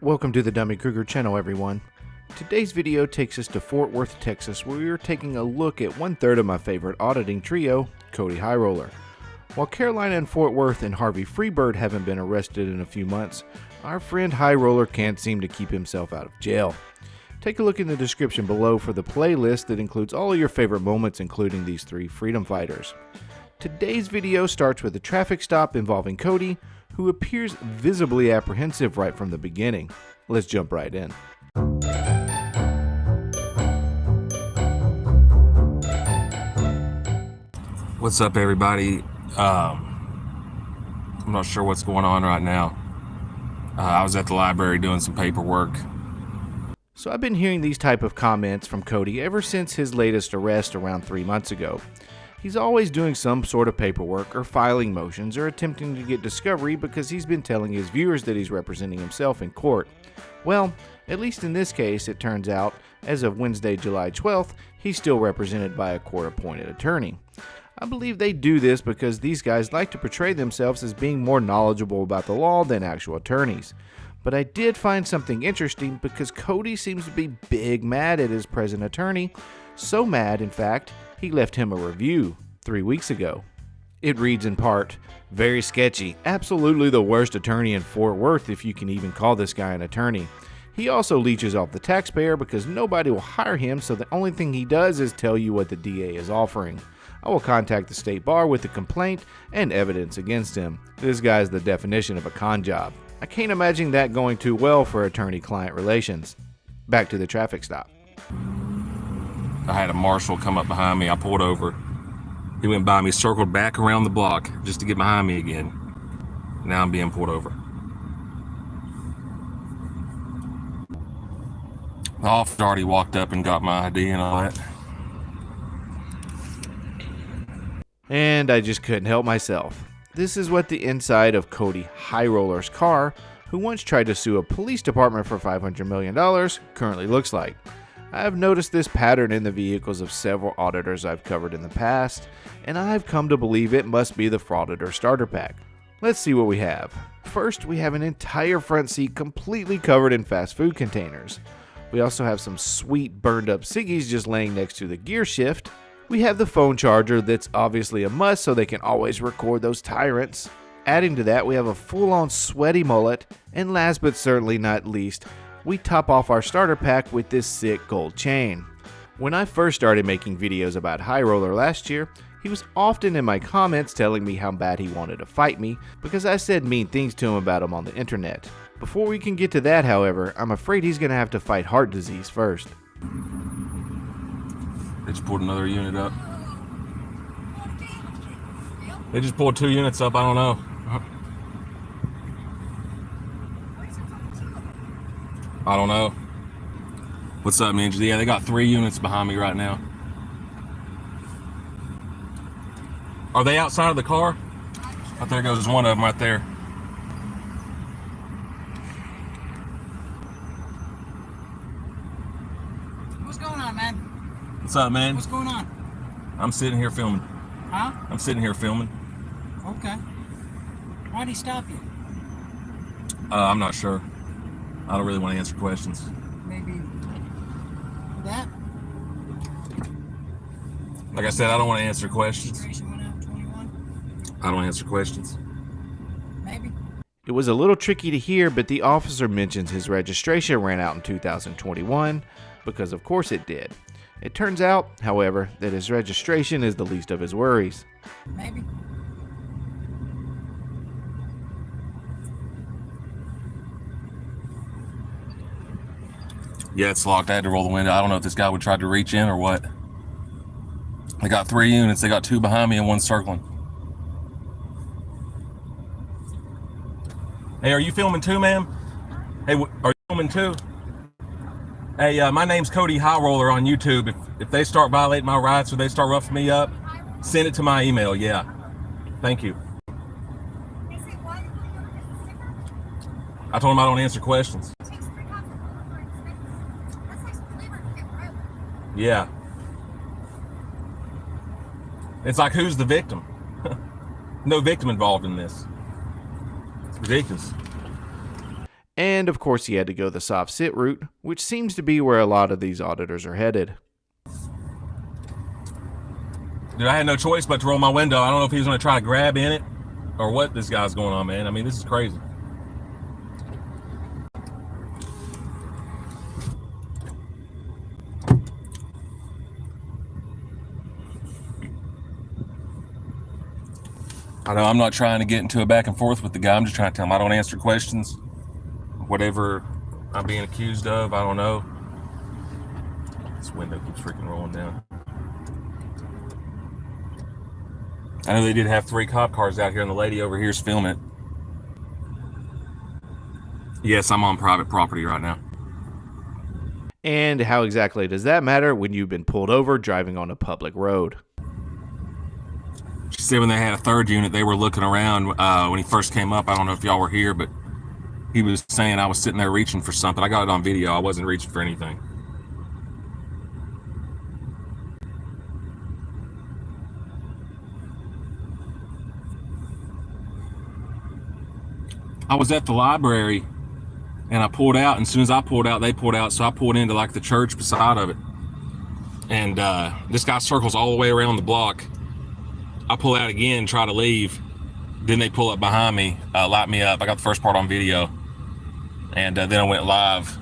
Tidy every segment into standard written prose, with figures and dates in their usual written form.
Welcome to the Dummy-Kruger channel, everyone. Today's video takes us to Fort Worth, Texas, where we are taking a look at one-third of my favorite auditing trio, Cody High Roller. While Carolina and Fort Worth and Harvey Freebird haven't been arrested in a few months, our friend High Roller can't seem to keep himself out of jail. Take a look in the description below for the playlist that includes all of your favorite moments, including these three freedom fighters. Today's video starts with a traffic stop involving Cody, who appears visibly apprehensive right from the beginning. Let's jump right in. What's up, everybody? I'm not sure what's going on right now. I was at the library doing some paperwork. So I've been hearing these type of comments from Cody ever since his latest arrest around 3 months ago. He's always doing some sort of paperwork or filing motions or attempting to get discovery because he's been telling his viewers that he's representing himself in court. Well, at least in this case, it turns out, as of Wednesday, July 12th, he's still represented by a court-appointed attorney. I believe they do this because these guys like to portray themselves as being more knowledgeable about the law than actual attorneys. But I did find something interesting because Cody seems to be big mad at his present attorney. So mad, in fact, he left him a review 3 weeks ago. It reads in part, "Very sketchy, absolutely the worst attorney in Fort Worth if you can even call this guy an attorney. He also leeches off the taxpayer because nobody will hire him, so the only thing he does is tell you what the DA is offering. I will contact the state bar with the complaint and evidence against him. This guy's the definition of a con job." I can't imagine that going too well for attorney-client relations. Back to the traffic stop. I had a marshal come up behind me. I pulled over. He went by me, circled back around the block just to get behind me again. Now I'm being pulled over. The officer already walked up and got my ID and all that. And I just couldn't help myself. This is what the inside of Cody High Roller's car, who once tried to sue a police department for $500 million, currently looks like. I have noticed this pattern in the vehicles of several auditors I've covered in the past, and I've come to believe it must be the Frauditor starter pack. Let's see what we have. First, we have an entire front seat completely covered in fast food containers. We also have some sweet burned up ciggies just laying next to the gear shift. We have the phone charger that's obviously a must so they can always record those tyrants. Adding to that, we have a full-on sweaty mullet, and last but certainly not least, we top off our starter pack with this sick gold chain. When I first started making videos about High Roller last year, he was often in my comments telling me how bad he wanted to fight me because I said mean things to him about him on the internet. Before we can get to that, however, I'm afraid he's going to have to fight heart disease first. They just pulled another unit up. They just pulled 2 units up, I don't know. I don't know. What's up, Ninja? Yeah, they got 3 units behind me right now. Are they outside of the car? Oh, there goes one of them right there. What's going on, man? What's up, man? What's going on? I'm sitting here filming. Huh? I'm sitting here filming. Okay. Why'd he stop you? I'm not sure. I don't really want to answer questions. Maybe that? Like I said, I don't want to answer questions. Registration went out 21? I don't answer questions. Maybe. It was a little tricky to hear, but the officer mentions his registration ran out in 2021, because of course it did. It turns out, however, that his registration is the least of his worries. Maybe. Yeah, it's locked. I had to roll the window. I don't know if this guy would try to reach in or what. They got 3 units. They got 2 behind me and 1 circling. Hey, are you filming too, ma'am? Hey, are you filming too? Hey, my name's Cody High Roller on YouTube. If they start violating my rights or they start roughing me up, send it to my email. Yeah. Thank you. I told him I don't answer questions. Yeah. It's like, who's the victim? No victim involved in this. It's ridiculous. And of course he had to go the soft sit route, which seems to be where a lot of these auditors are headed. Dude, I had no choice but to roll my window. I don't know if he was going to try to grab in it or what this guy's going on, man. I mean, this is crazy. I know I'm not trying to get into a back and forth with the guy. I'm just trying to tell him I don't answer questions. Whatever I'm being accused of, I don't know. This window keeps freaking rolling down. I know they did have 3 cop cars out here, and the lady over here is filming it. Yes, I'm on private property right now. And how exactly does that matter when you've been pulled over driving on a public road? She said when they had a 3rd unit, they were looking around when he first came up. I don't know if y'all were here, but he was saying I was sitting there reaching for something. I got it on video. I wasn't reaching for anything. I was at the library and I pulled out, and as soon as I pulled out, they pulled out. So I pulled into like the church beside of it. And this guy circles all the way around the block. I pull out again, try to leave. Then they pull up behind me, light me up. I got the first part on video. And then I went live.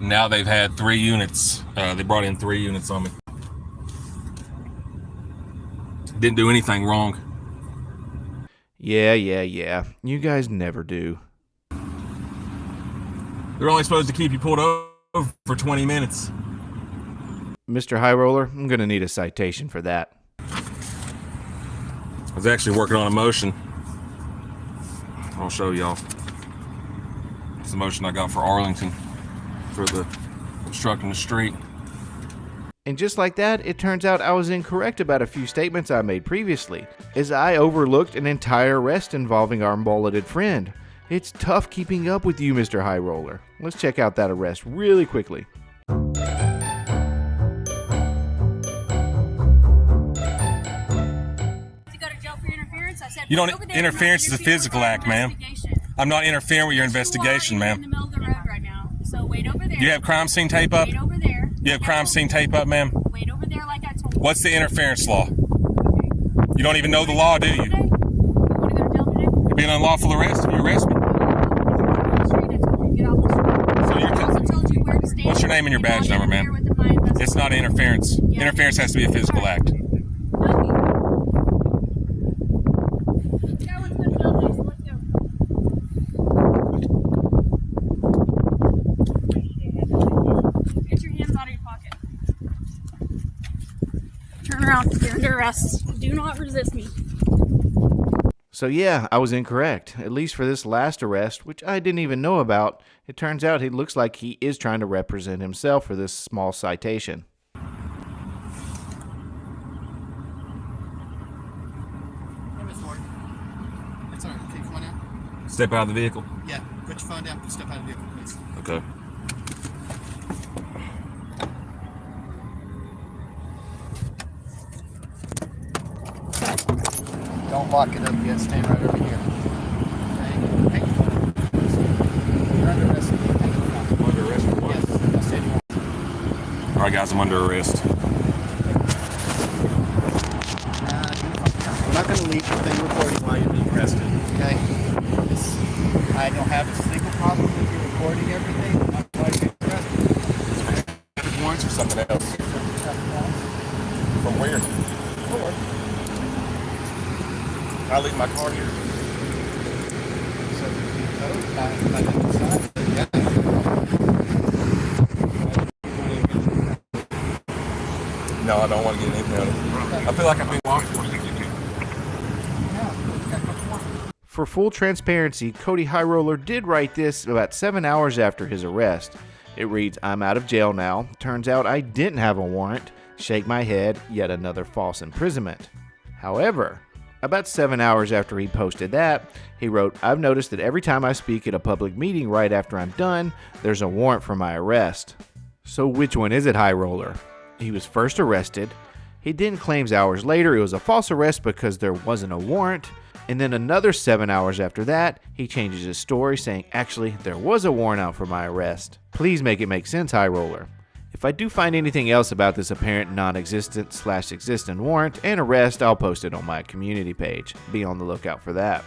Now they've had 3 units. They brought in 3 units on me. Didn't do anything wrong. Yeah. You guys never do. They're only supposed to keep you pulled over for 20 minutes. Mr. High Roller, I'm going to need a citation for that. I was actually working on a motion. I'll show y'all. It's the motion I got for Arlington for the obstructing the street. And just like that, it turns out I was incorrect about a few statements I made previously, as I overlooked an entire arrest involving our mulleted friend. It's tough keeping up with you, Mr. High Roller. Let's check out that arrest really quickly. You don't. Interference is a physical act, ma'am. I'm not interfering with your investigation, ma'am. In the middle of the road right now, so wait over there. You have crime scene tape up? Wait over there. You have crime scene tape up, ma'am? Wait over there like I told you. What's the interference law? You don't even know the law, do you? What are you gonna tell me today? You're being unlawful arrest if you arrest me. What's your name and your badge number, ma'am? It's not interference. Interference has to be a physical act. Get your hands out of your pocket. Turn around. You're under arrest. Do not resist me. So yeah, I was incorrect, at least for this last arrest, which I didn't even know about. It turns out he looks like he is trying to represent himself for this small citation. Hey, Miss Ward. It's all right. Okay, come on in. Step out of the vehicle. Yeah, put your phone down. Step out of the vehicle, please. Okay. Don't lock it up yet. Stay right over here. Okay. Hang your phone. You're under arrest. Hang your phone. Under arrest for what? Yes, I said you want. All right, guys, I'm under arrest. We're not going to leave the thing recording while you're being arrested. Okay. I don't have a single problem with you recording everything. I'm not going to get arrested. Warrants or something else? From where? I leave my car here. So I didn't decide. Yeah. No, I don't want to get anything out of it. I feel like I've been walking. For full transparency, Cody High Roller did write this about 7 hours after his arrest. It reads, "I'm out of jail now. Turns out I didn't have a warrant. Shake my head, yet another false imprisonment." However, about 7 hours after he posted that, he wrote, "I've noticed that every time I speak at a public meeting right after I'm done, there's a warrant for my arrest." So which one is it, High Roller? He was first arrested, He then claims hours later it was a false arrest because there wasn't a warrant, and then another 7 hours after that, he changes his story saying, actually, there was a warrant out for my arrest. Please make it make sense, High Roller. If I do find anything else about this apparent non-existent/existent warrant and arrest, I'll post it on my community page. Be on the lookout for that.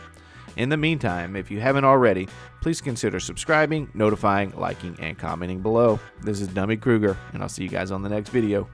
In the meantime, if you haven't already, please consider subscribing, notifying, liking, and commenting below. This is Dummy Kruger, and I'll see you guys on the next video.